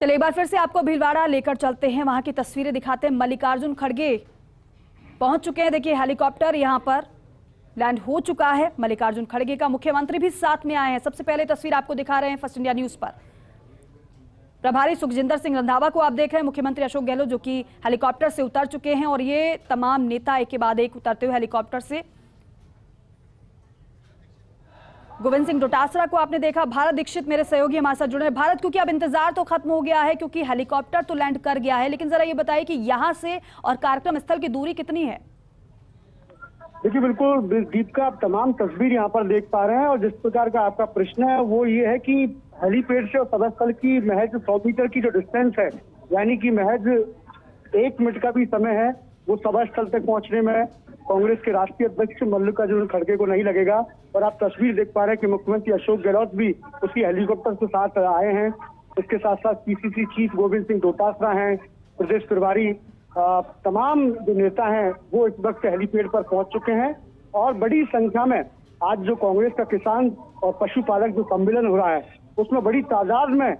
चलिए एक बार फिर से आपको भीलवाड़ा लेकर चलते हैं, वहां की तस्वीरें दिखाते हैं। मल्लिकार्जुन खड़गे पहुंच चुके हैं। देखिए हेलीकॉप्टर यहां पर लैंड हो चुका है। मल्लिकार्जुन खड़गे का मुख्यमंत्री भी साथ में आए हैं। सबसे पहले तस्वीर आपको दिखा रहे हैं फर्स्ट इंडिया न्यूज पर। प्रभारी सुखजिंदर सिंह रंधावा को आप देख रहे हैं। मुख्यमंत्री अशोक गहलोत जो कि हेलीकॉप्टर से उतर चुके हैं और ये तमाम नेता एक के बाद एक उतरते हुए हेलीकॉप्टर से। गोविंद सिंह डोटासरा को आपने देखा। भारत दीक्षित मेरे सहयोगी हमारे साथ जुड़े हैं। भारत, क्योंकि अब इंतजार तो खत्म हो गया है क्योंकि हेलीकॉप्टर तो लैंड कर गया है, लेकिन जरा ये बताइए कि यहां से और कार्यक्रम स्थल की दूरी कितनी है? देखिए बिल्कुल दीपिका, आप तमाम तस्वीर यहाँ पर देख पा रहे हैं और जिस प्रकार का आपका प्रश्न है वो ये है कि हेलीपैड से और सभा स्थल की महज 100 मीटर की जो डिस्टेंस है, यानी कि महज 1 मिनट का भी समय है, वो सभा स्थल तक पहुंचने में कांग्रेस के राष्ट्रीय अध्यक्ष मल्लिकार्जुन खड़गे को नहीं लगेगा। और आप तस्वीर देख पा रहे हैं कि मुख्यमंत्री अशोक गहलोत भी उसी हेलीकॉप्टर के साथ आए हैं। इसके साथ साथ पीसीसी चीफ गोविंद सिंह डोटासरा हैं, प्रदेश प्रभारी तमाम जो नेता हैं वो इस वक्त हेलीपैड पर पहुंच चुके हैं। और बड़ी संख्या में आज जो कांग्रेस का किसान और पशुपालक जो सम्मेलन हो रहा है उसमें बड़ी तादाद में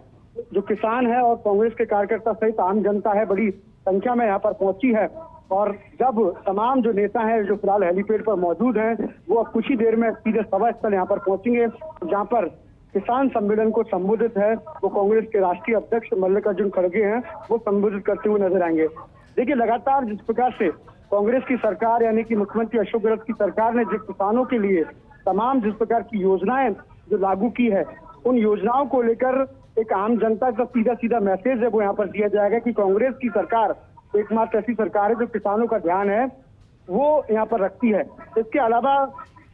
जो किसान है और कांग्रेस के कार्यकर्ता सहित आम जनता है, बड़ी संख्या में यहाँ पर पहुंची है। और जब तमाम जो नेता हैं जो फिलहाल हेलीपैड पर मौजूद हैं वो अब कुछ ही देर में सीधे सभा स्थल यहाँ पर पहुंचेंगे, जहाँ पर किसान सम्मेलन को संबोधित है वो कांग्रेस के राष्ट्रीय अध्यक्ष मल्लिकार्जुन खड़गे हैं, वो संबोधित करते हुए नजर आएंगे। देखिए लगातार जिस प्रकार से कांग्रेस की सरकार यानी कि मुख्यमंत्री अशोक गहलोत की सरकार ने जो किसानों के लिए तमाम जिस प्रकार की योजनाएं जो लागू की है, उन योजनाओं को लेकर एक आम जनता का सीधा सीधा मैसेज है वो यहाँ पर दिया जाएगा कि कांग्रेस की सरकार एकमात्र ऐसी सरकार है जो किसानों का ध्यान है वो यहाँ पर रखती है। इसके अलावा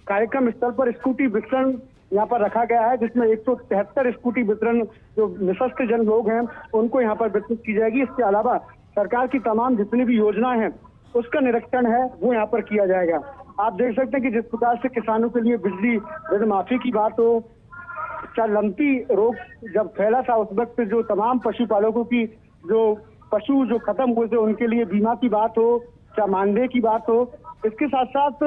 कार्यक्रम स्थल पर स्कूटी वितरण यहाँ पर रखा गया है, जिसमें 173 स्कूटी वितरण जो निशस्त्र जन लोग हैं उनको यहाँ पर वितरित की जाएगी। इसके अलावा सरकार की तमाम जितनी भी योजनाएं हैं उसका निरीक्षण है वो यहाँ पर किया जाएगा। आप देख सकते हैं कि जिस प्रकार से किसानों के लिए बिजली ऋण माफी की बात हो, चाहे लंपी रोग जब फैला था उस वक्त जो तमाम पशुपालकों की जो पशु जो खत्म हुए थे उनके लिए बीमा की बात हो, चाहे मानदेय की बात हो, इसके साथ साथ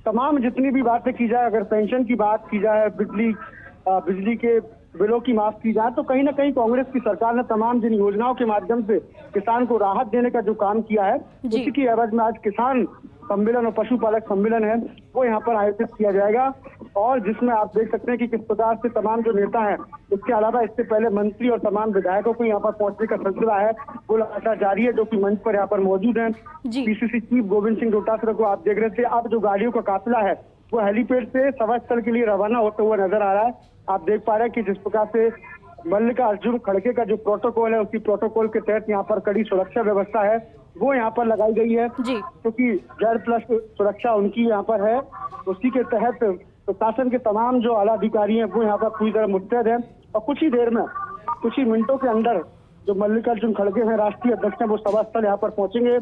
तमाम जितनी भी बातें की जाए, अगर पेंशन की बात की जाए, बिजली के बिलों की माफ की जाए, तो कहीं ना कहीं कांग्रेस की सरकार ने तमाम जिन योजनाओं के माध्यम से किसान को राहत देने का जो काम किया है उसी की एवज में आज किसान सम्मेलन और पशुपालक सम्मेलन है वो यहाँ पर आयोजित किया जाएगा। और जिसमें आप देख सकते हैं कि किस प्रकार से तमाम जो नेता हैं, इसके अलावा इससे पहले मंत्री और तमाम विधायकों को यहाँ पर पहुंचने का सिलसिला है वो लगातार जारी है, जो कि मंच पर यहाँ पर मौजूद है। पीसीसी चीफ गोविंद सिंह डोटासरा को आप देख रहे थे। अब जो गाड़ियों का काफिला है वो हेलीपैड से सभा स्थल के लिए रवाना होता हुआ नजर आ रहा है। आप देख पा रहे हैं कि जिस प्रकार से मल्लिकार्जुन खड़गे का जो प्रोटोकॉल है उसी प्रोटोकॉल के तहत यहाँ पर कड़ी सुरक्षा व्यवस्था है वो यहाँ पर लगाई गई है, क्योंकि Z+ सुरक्षा उनकी यहाँ पर है। उसी के तहत प्रशासन के तमाम जो आला अधिकारी हैं वो यहाँ पर पूरी तरह मुस्तैद हैं और कुछ ही देर में, कुछ ही मिनटों के अंदर जो मल्लिकार्जुन खड़गे हैं राष्ट्रीय अध्यक्ष हैं वो सभा स्थल यहाँ पर पहुंचेंगे।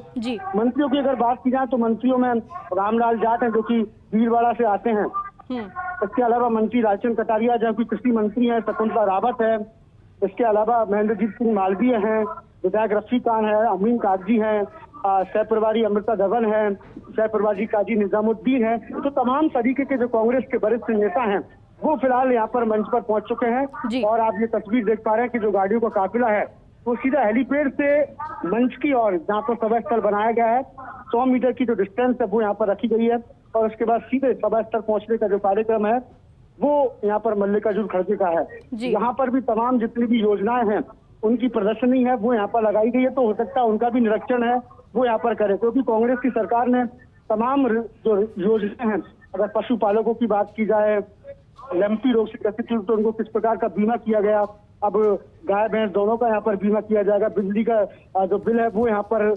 मंत्रियों की अगर बात की जाए तो मंत्रियों में रामलाल जाट हैं जो कि भीलवाड़ा से आते हैं। इसके अलावा मंत्री लालचंद कटारिया जो कि कृषि मंत्री हैं, शकुंतला रावत है। इसके अलावा महेंद्रजीत सिंह मालवीय हैं, विधायक रफी खान है, अमीन कागजी हैं, सह प्रभारी अमृता धवन है, सह प्रभारी काजी निजामुद्दीन है। तो तमाम तरीके के जो कांग्रेस के वरिष्ठ नेता हैं वो फिलहाल यहाँ पर मंच पर पहुंच चुके हैं। और आप ये तस्वीर देख पा रहे हैं कि जो गाड़ियों का काफिला है वो सीधा हेलीपैड से मंच की ओर जहाँ पर सभा स्थल बनाया गया है 100 मीटर की जो डिस्टेंस है वो यहाँ पर रखी गई है। और उसके बाद सीधे सभा स्थल पहुंचने का जो कार्यक्रम है वो यहाँ पर मल्लिकार्जुन खड़गे का है। यहाँ पर भी तमाम जितनी भी योजनाएं हैं उनकी प्रदर्शनी है वो यहाँ पर लगाई गई है, तो हो सकता है उनका भी निरीक्षण है वो यहाँ पर करे, क्योंकि कांग्रेस की सरकार ने तमाम जो योजनाएं हैं, अगर पशुपालकों की बात की जाए, लंपी रोग से ग्रसित तो उनको किस प्रकार का बीमा किया गया, अब गाय भैंस दोनों का यहाँ पर बीमा किया जाएगा, बिजली का जो बिल है वो यहाँ पर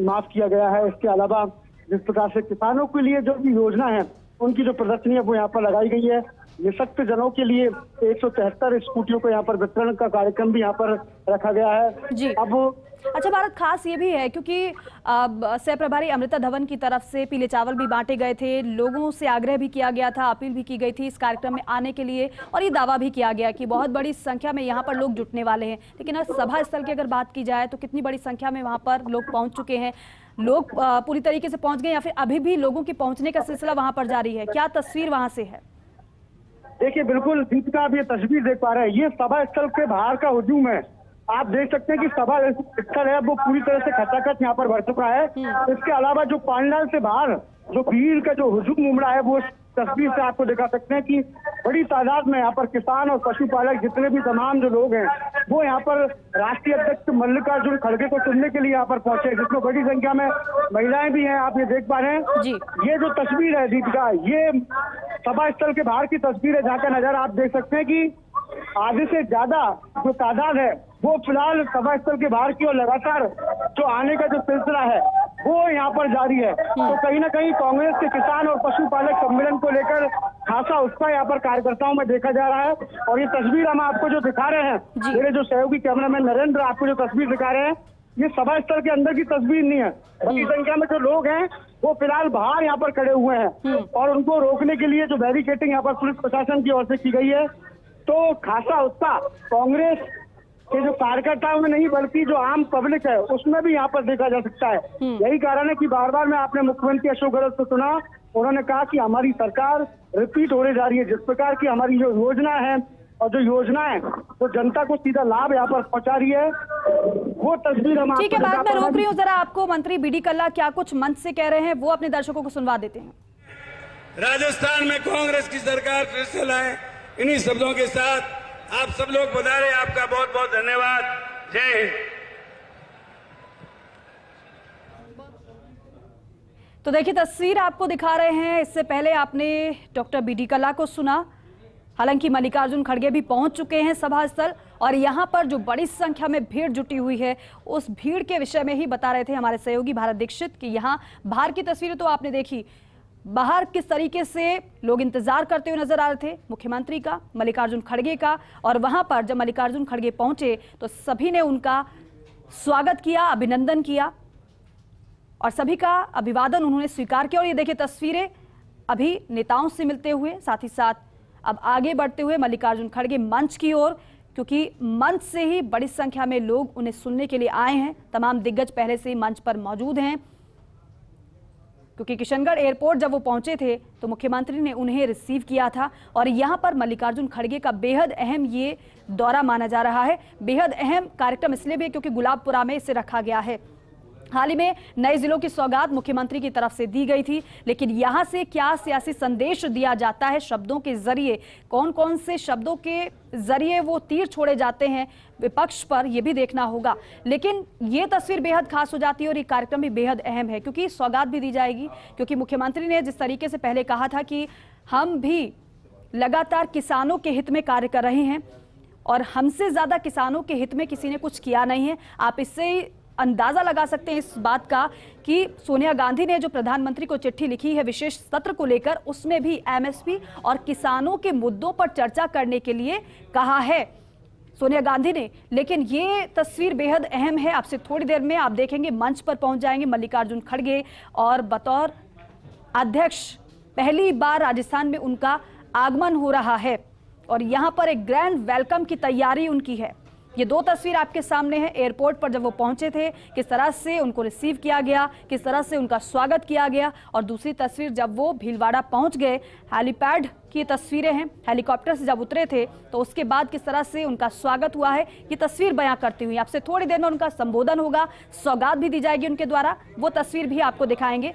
माफ किया गया है। इसके अलावा जिस प्रकार से किसानों के लिए जो भी योजना है उनकी जो प्रदर्शनी है वो यहाँ पर लगाई गई है। निःशक्त जनों के लिए 173 स्कूटियों को यहाँ पर वितरण का कार्यक्रम भी यहाँ पर रखा गया है। अब अच्छा भारत, खास ये भी है क्योंकि सह प्रभारी अमृता धवन की तरफ से पीले चावल भी बांटे गए थे, लोगों से आग्रह भी किया गया था, अपील भी की गई थी इस कार्यक्रम में आने के लिए, और ये दावा भी किया गया कि बहुत बड़ी संख्या में यहाँ पर लोग जुटने वाले हैं। लेकिन अगर सभा स्थल की अगर बात की जाए तो कितनी बड़ी संख्या में वहाँ पर लोग पहुँच चुके हैं? लोग पूरी तरीके से पहुँच गए या फिर अभी भी लोगों के पहुँचने का सिलसिला वहाँ पर जारी है? क्या तस्वीर वहाँ से है? देखिए बिल्कुल दीपिका, आप ये तस्वीर देख पा रहे हैं, ये सभा स्थल के बाहर का हुजूम है। आप देख सकते हैं कि सभा स्थल है वो पूरी तरह से खचाखच यहाँ पर भर चुका है। इसके अलावा जो पांडाल से बाहर जो भीड़ का जो हुजूम उमड़ा है वो तस्वीर से आपको दिखा सकते हैं कि बड़ी तादाद में यहाँ पर किसान और पशुपालक जितने भी तमाम जो लोग हैं वो यहाँ पर राष्ट्रीय अध्यक्ष मल्लिकार्जुन खड़गे को सुनने के लिए यहाँ पर पहुंचे, जिसमें बड़ी संख्या में महिलाएं भी हैं। आप ये देख पा रहे हैं जी। ये जो तस्वीर है दीपिका, ये सभा स्थल के बाहर की तस्वीर है जहाँ का नजारा आप देख सकते हैं कि आधे से ज्यादा जो तादाद है वो फिलहाल सभा स्थल के बाहर की और लगातार जो आने का जो सिलसिला है वो यहाँ पर जारी है। तो कहीं ना कहीं कांग्रेस के किसान और पशुपालक सम्मेलन को लेकर खासा उत्साह यहाँ पर कार्यकर्ताओं में देखा जा रहा है। और ये तस्वीर हम आपको जो दिखा रहे हैं, मेरे जो सहयोगी कैमरामैन नरेंद्र आपको जो तस्वीर दिखा रहे हैं, ये सभा स्थल के अंदर की तस्वीर नहीं है। बड़ी संख्या में जो लोग हैं वो फिलहाल बाहर यहाँ पर खड़े हुए हैं और उनको रोकने के लिए जो बैरिकेडिंग यहाँ पर पुलिस प्रशासन की ओर से की गई है। तो खासा उत्साह कांग्रेस के जो कार्यकर्ताओं में नहीं बल्कि जो आम पब्लिक है उसमें भी यहाँ पर देखा जा सकता है। यही कारण है कि बार बार में आपने मुख्यमंत्री अशोक गहलोत को सुना, उन्होंने कहा कि हमारी सरकार रिपीट होने जा रही है। जिस प्रकार की हमारी जो योजना है और जो योजनाएं तो जनता को सीधा लाभ यहाँ पर पहुंचा रही है, वो तस्वीर हम ठीक है, बाद में रोक रही हूँ जरा आपको। मंत्री बीडी कल्ला क्या कुछ मंच से कह रहे हैं वो अपने दर्शकों को सुनवा देते हैं। राजस्थान में कांग्रेस की सरकार फिर से लाए, इन्हीं शब्दों के साथ आप सब लोग पधारे। आपका बहुत बहुत धन्यवाद। जय हिंद। तो देखिए तस्वीर आपको दिखा रहे हैं। इससे पहले आपने डॉक्टर बीडी कल्ला को सुना। हालांकि मल्लिकार्जुन खड़गे भी पहुंच चुके हैं सभा स्थल और यहां पर जो बड़ी संख्या में भीड़ जुटी हुई है उस भीड़ के विषय में ही बता रहे थे हमारे सहयोगी भारत दीक्षित कि यहां बाहर की तस्वीरें तो आपने देखी, बाहर किस तरीके से लोग इंतजार करते हुए नजर आ रहे थे मुख्यमंत्री का, मल्लिकार्जुन खड़गे का। और वहां पर जब मल्लिकार्जुन खड़गे पहुंचे तो सभी ने उनका स्वागत किया, अभिनंदन किया और सभी का अभिवादन उन्होंने स्वीकार किया। और ये देखिए तस्वीरें अभी नेताओं से मिलते हुए, साथ ही साथ अब आगे बढ़ते हुए मल्लिकार्जुन खड़गे मंच की ओर, क्योंकि मंच से ही बड़ी संख्या में लोग उन्हें सुनने के लिए आए हैं। तमाम दिग्गज पहले से ही मंच पर मौजूद हैं, क्योंकि किशनगढ़ एयरपोर्ट जब वो पहुंचे थे तो मुख्यमंत्री ने उन्हें रिसीव किया था। और यहां पर मल्लिकार्जुन खड़गे का बेहद अहम ये दौरा माना जा रहा है। बेहद अहम कार्यक्रम इसलिए भी क्योंकि गुलाबपुरा में इसे रखा गया है। हाल ही में नए जिलों की सौगात मुख्यमंत्री की तरफ से दी गई थी, लेकिन यहां से क्या सियासी संदेश दिया जाता है, शब्दों के जरिए कौन कौन से शब्दों के जरिए वो तीर छोड़े जाते हैं विपक्ष पर, यह भी देखना होगा। लेकिन ये तस्वीर बेहद खास हो जाती है और ये कार्यक्रम भी बेहद अहम है क्योंकि सौगात भी दी जाएगी। क्योंकि मुख्यमंत्री ने जिस तरीके से पहले कहा था कि हम भी लगातार किसानों के हित में कार्य कर रहे हैं और हमसे ज्यादा किसानों के हित में किसी ने कुछ किया नहीं है। आप इससे अंदाजा लगा सकते हैं इस बात का कि सोनिया गांधी ने जो प्रधानमंत्री को चिट्ठी लिखी है विशेष सत्र को लेकर, उसमें भी एमएसपी और किसानों के मुद्दों पर चर्चा करने के लिए कहा है सोनिया गांधी ने। लेकिन ये तस्वीर बेहद अहम है। आपसे थोड़ी देर में आप देखेंगे मंच पर पहुंच जाएंगे मल्लिकार्जुन खड़गे और बतौर अध्यक्ष पहली बार राजस्थान में उनका आगमन हो रहा है और यहां पर एक ग्रैंड वेलकम की तैयारी उनकी है। ये दो तस्वीर आपके सामने है। एयरपोर्ट पर जब वो पहुंचे थे किस तरह से उनको रिसीव किया गया, किस तरह से उनका स्वागत किया गया, और दूसरी तस्वीर जब वो भीलवाड़ा पहुंच गए, हेलीपैड की तस्वीरें हैं, हेलीकॉप्टर से जब उतरे थे तो उसके बाद किस तरह से उनका स्वागत हुआ है ये तस्वीर बयां करती हुई। आपसे थोड़ी देर में उनका संबोधन होगा, सौगात भी दी जाएगी उनके द्वारा, वो तस्वीर भी आपको दिखाएंगे।